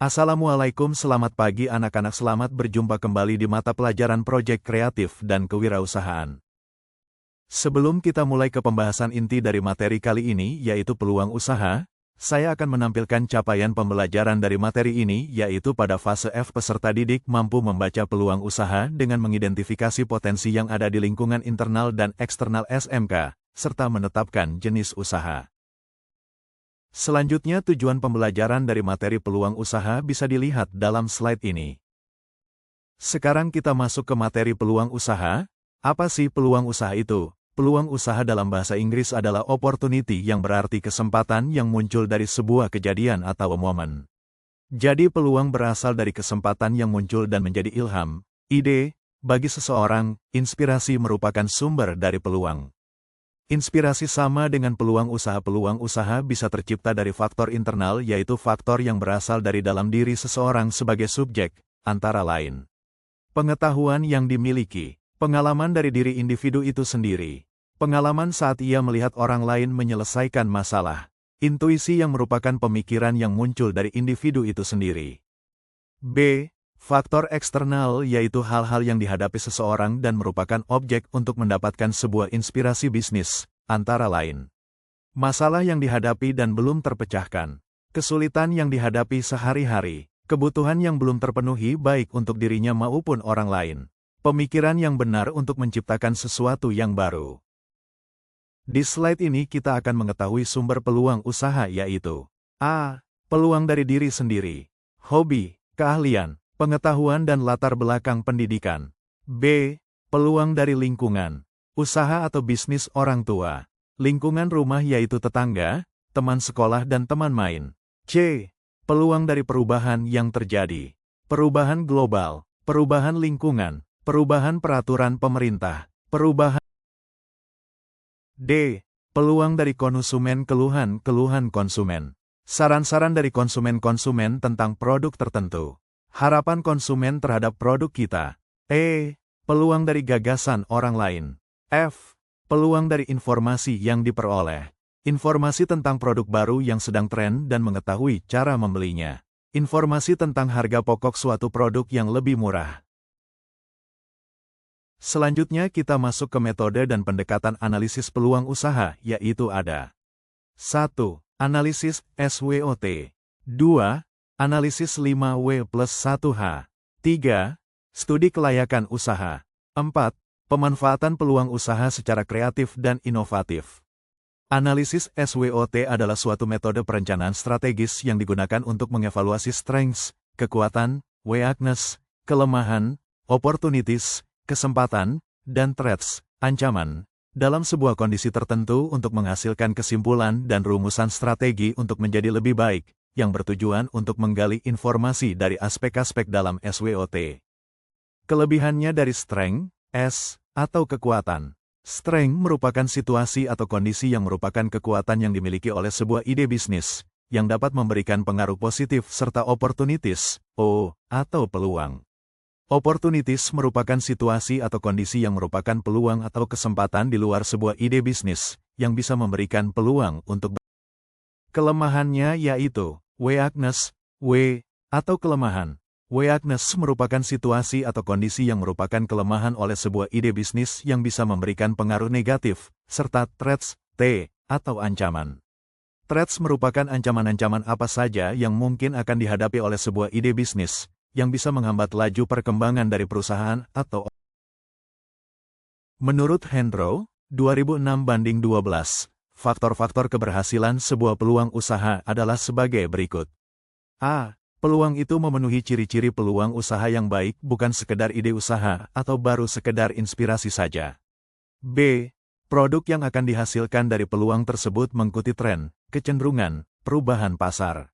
Assalamualaikum, selamat pagi anak-anak, selamat berjumpa kembali di mata pelajaran Proyek Kreatif dan Kewirausahaan. Sebelum kita mulai ke pembahasan inti dari materi kali ini, yaitu peluang usaha, saya akan menampilkan capaian pembelajaran dari materi ini, yaitu pada fase F peserta didik mampu membaca peluang usaha dengan mengidentifikasi potensi yang ada di lingkungan internal dan eksternal SMK, serta menetapkan jenis usaha. Selanjutnya, tujuan pembelajaran dari materi peluang usaha bisa dilihat dalam slide ini. Sekarang kita masuk ke materi peluang usaha. Apa sih peluang usaha itu? Peluang usaha dalam bahasa Inggris adalah opportunity, yang berarti kesempatan yang muncul dari sebuah kejadian atau momen. Jadi peluang berasal dari kesempatan yang muncul dan menjadi ilham, ide, bagi seseorang. Inspirasi merupakan sumber dari peluang. Inspirasi sama dengan peluang usaha. Peluang usaha bisa tercipta dari faktor internal, yaitu faktor yang berasal dari dalam diri seseorang sebagai subjek, antara lain pengetahuan yang dimiliki, pengalaman dari diri individu itu sendiri, pengalaman saat ia melihat orang lain menyelesaikan masalah, intuisi yang merupakan pemikiran yang muncul dari individu itu sendiri. B. Faktor eksternal, yaitu hal-hal yang dihadapi seseorang dan merupakan objek untuk mendapatkan sebuah inspirasi bisnis, antara lain masalah yang dihadapi dan belum terpecahkan, kesulitan yang dihadapi sehari-hari, kebutuhan yang belum terpenuhi baik untuk dirinya maupun orang lain, pemikiran yang benar untuk menciptakan sesuatu yang baru. Di slide ini kita akan mengetahui sumber peluang usaha, yaitu A. Peluang dari diri sendiri, hobi, keahlian, pengetahuan dan latar belakang pendidikan. B. Peluang dari lingkungan, usaha atau bisnis orang tua, lingkungan rumah yaitu tetangga, teman sekolah dan teman main. C. Peluang dari perubahan yang terjadi, perubahan global, perubahan lingkungan, perubahan peraturan pemerintah, perubahan. D. Peluang dari konsumen, keluhan konsumen, saran-saran dari konsumen tentang produk tertentu, harapan konsumen terhadap produk kita. E. Peluang dari gagasan orang lain. F. Peluang dari informasi yang diperoleh, informasi tentang produk baru yang sedang tren dan mengetahui cara membelinya, informasi tentang harga pokok suatu produk yang lebih murah. Selanjutnya kita masuk ke metode dan pendekatan analisis peluang usaha, yaitu ada 1. Analisis SWOT, 2. Analisis 5W+1H, 3. Studi kelayakan usaha, 4. Pemanfaatan peluang usaha secara kreatif dan inovatif. Analisis SWOT adalah suatu metode perencanaan strategis yang digunakan untuk mengevaluasi strengths, kekuatan, weakness, kelemahan, opportunities, kesempatan, dan threats, ancaman, dalam sebuah kondisi tertentu untuk menghasilkan kesimpulan dan rumusan strategi untuk menjadi lebih baik, yang bertujuan untuk menggali informasi dari aspek-aspek dalam SWOT. Kelebihannya dari strength, S, atau kekuatan. Strength merupakan situasi atau kondisi yang merupakan kekuatan yang dimiliki oleh sebuah ide bisnis, yang dapat memberikan pengaruh positif, serta opportunities, O, atau peluang. Opportunities merupakan situasi atau kondisi yang merupakan peluang atau kesempatan di luar sebuah ide bisnis, yang bisa memberikan peluang untuk. Kelemahannya yaitu weakness, W, atau kelemahan. Weakness merupakan situasi atau kondisi yang merupakan kelemahan oleh sebuah ide bisnis yang bisa memberikan pengaruh negatif, serta threats, T, atau ancaman. Threats merupakan ancaman-ancaman apa saja yang mungkin akan dihadapi oleh sebuah ide bisnis, yang bisa menghambat laju perkembangan dari perusahaan atau. Menurut Hendro, 2006:12, faktor-faktor keberhasilan sebuah peluang usaha adalah sebagai berikut. A. Peluang itu memenuhi ciri-ciri peluang usaha yang baik, bukan sekedar ide usaha atau baru sekedar inspirasi saja. B. Produk yang akan dihasilkan dari peluang tersebut mengikuti tren, kecenderungan, perubahan pasar.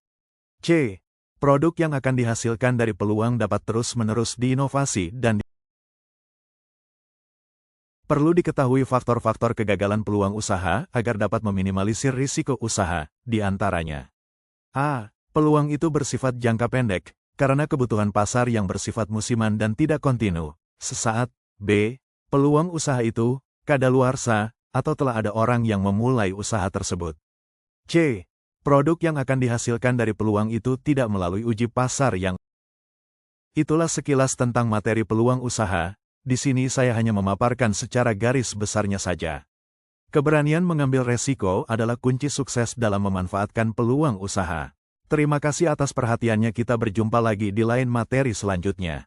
C. Produk yang akan dihasilkan dari peluang dapat terus-menerus diinovasi dan perlu diketahui faktor-faktor kegagalan peluang usaha agar dapat meminimalisir risiko usaha, di antaranya. A. Peluang itu bersifat jangka pendek, karena kebutuhan pasar yang bersifat musiman dan tidak kontinu, sesaat. B. Peluang usaha itu kadaluarsa, atau telah ada orang yang memulai usaha tersebut. C. Produk yang akan dihasilkan dari peluang itu tidak melalui uji pasar yang... Itulah sekilas tentang materi peluang usaha. Di sini saya hanya memaparkan secara garis besarnya saja. Keberanian mengambil resiko adalah kunci sukses dalam memanfaatkan peluang usaha. Terima kasih atas perhatiannya, kita berjumpa lagi di lain materi selanjutnya.